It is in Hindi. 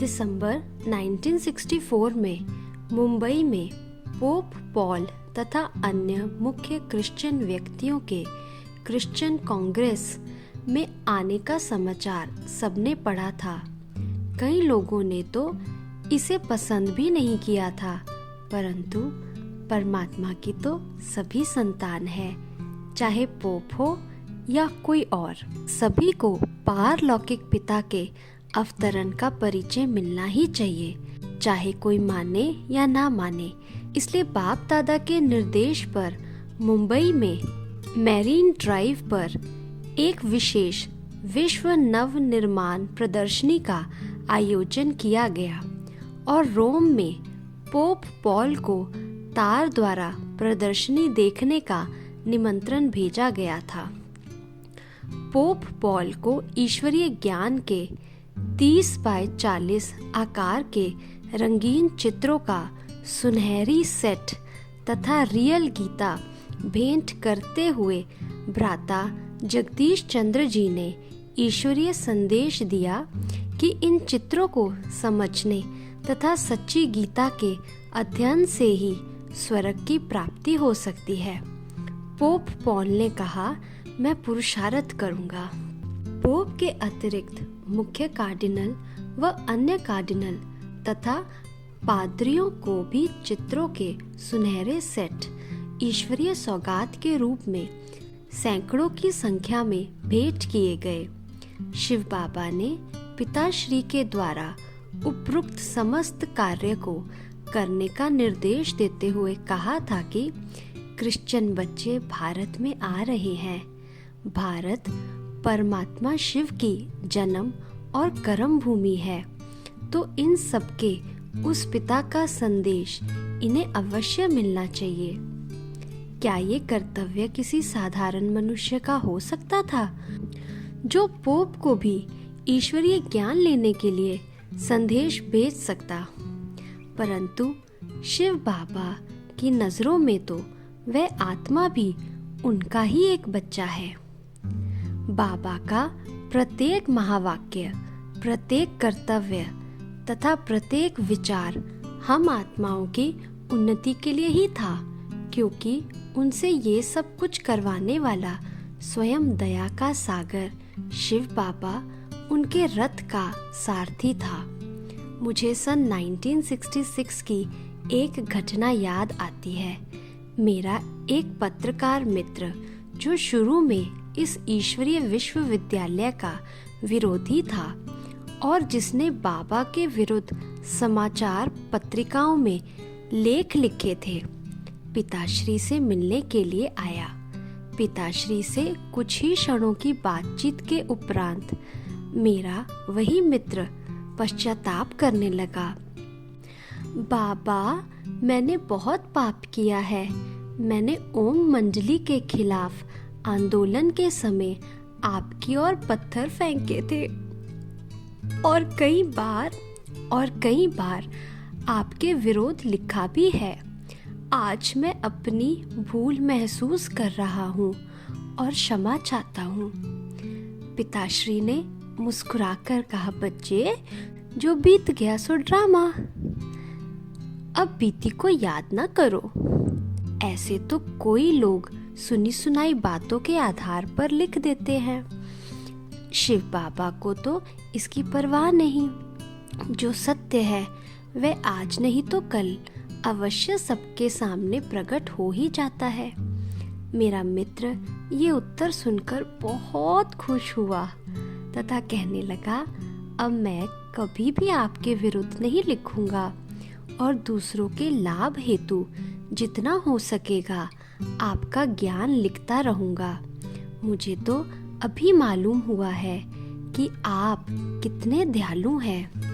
दिसंबर 1964 में मुंबई में पोप पॉल तथा अन्य मुख्य क्रिश्चियन व्यक्तियों के क्रिश्चियन कांग्रेस में आने का समाचार सबने पढ़ा था। कई लोगों ने तो इसे पसंद भी नहीं किया था, परंतु परमात्मा की तो सभी संतान है, चाहे पोप हो या कोई और। सभी को पारलौकिक पिता के अवतरण का परिचय मिलना ही चाहिए, चाहे कोई माने या ना माने। इसलिए बाप दादा के निर्देश पर मुंबई में मैरीन ड्राइव पर एक विशेष विश्व नव निर्माण प्रदर्शनी का आयोजन किया गया और रोम में पोप पॉल को तार द्वारा प्रदर्शनी देखने का निमंत्रण भेजा गया था। पोप पॉल को ईश्वरीय ज्ञान के 30 बाय 40 आकार के रंगीन चित्रों का सुनहरी सेट तथा रियल गीता भेंट करते हुए भ्राता जगदीश चंद्र जी ने ईश्वरीय संदेश दिया कि इन चित्रों को समझने तथा सच्ची गीता के अध्ययन से ही स्वर्ग की प्राप्ति हो सकती है। पोप पॉल ने कहा, मैं पुरुषार्थ करूंगा। पोप के अतिरिक्त मुख्य कार्डिनल व अन्य कार्डिनल तथा पादरियों को भी चित्रों के सुनहरे सेट ईश्वरीय सौगात के रूप में सैकड़ों की संख्या में भेंट किए गए। शिव बाबा ने पिताश्री के द्वारा उपरोक्त समस्त कार्य को करने का निर्देश देते हुए कहा था कि क्रिश्चियन बच्चे भारत में आ रहे हैं। भारत परमात्मा शिव की जन्म और कर्म भूमि है, तो इन सबके उस पिता का संदेश इन्हें अवश्य मिलना चाहिए। क्या ये कर्तव्य किसी साधारण मनुष्य का हो सकता था, जो पोप को भी ईश्वरीय ज्ञान लेने के लिए संदेश भेज सकता? परंतु शिव बाबा की नजरों में तो वह आत्मा भी उनका ही एक बच्चा है। बाबा का प्रत्येक महावाक्य, प्रत्येक कर्तव्य तथा प्रत्येक विचार हम आत्माओं की उन्नति के लिए ही था, क्योंकि उनसे ये सब कुछ करवाने वाला स्वयं दया का सागर शिव बाबा उनके रथ का सारथी था। मुझे सन 1966 की एक घटना याद आती है। मेरा एक पत्रकार मित्र, जो शुरू में इस ईश्वरीय विश्वविद्यालय का विरोधी था और जिसने बाबा के विरुद्ध समाचार पत्रिकाओं में लेख लिखे थे, पिताश्री से मिलने के लिए आया। पिताश्री से कुछ ही क्षणों की बातचीत के उपरांत मेरा वही मित्र पश्चाताप करने लगा। बाबा, मैंने बहुत पाप किया है। मैंने ओम मंडली के खिलाफ आंदोलन के समय आपकी ओर पत्थर फेंके थे और कई बार आपके विरोध लिखा भी है। आज मैं अपनी भूल महसूस कर रहा हूँ और क्षमा चाहता हूँ। पिताश्री ने मुस्कुराकर कहा, बच्चे, जो बीत गया सो ड्रामा, अब बीती को याद ना करो। ऐसे तो कोई लोग सुनी सुनाई बातों के आधार पर लिख देते हैं। शिव बाबा को तो इसकी परवाह नहीं। जो सत्य है वह आज नहीं तो कल अवश्य सबके सामने प्रकट हो ही जाता है। मेरा मित्र ये उत्तर सुनकर बहुत खुश हुआ तथा कहने लगा, अब मैं कभी भी आपके विरुद्ध नहीं लिखूंगा और दूसरों के लाभ हेतु जितना हो सकेगा आपका ज्ञान लिखता रहूंगा। मुझे तो अभी मालूम हुआ है कि आप कितने दयालु हैं।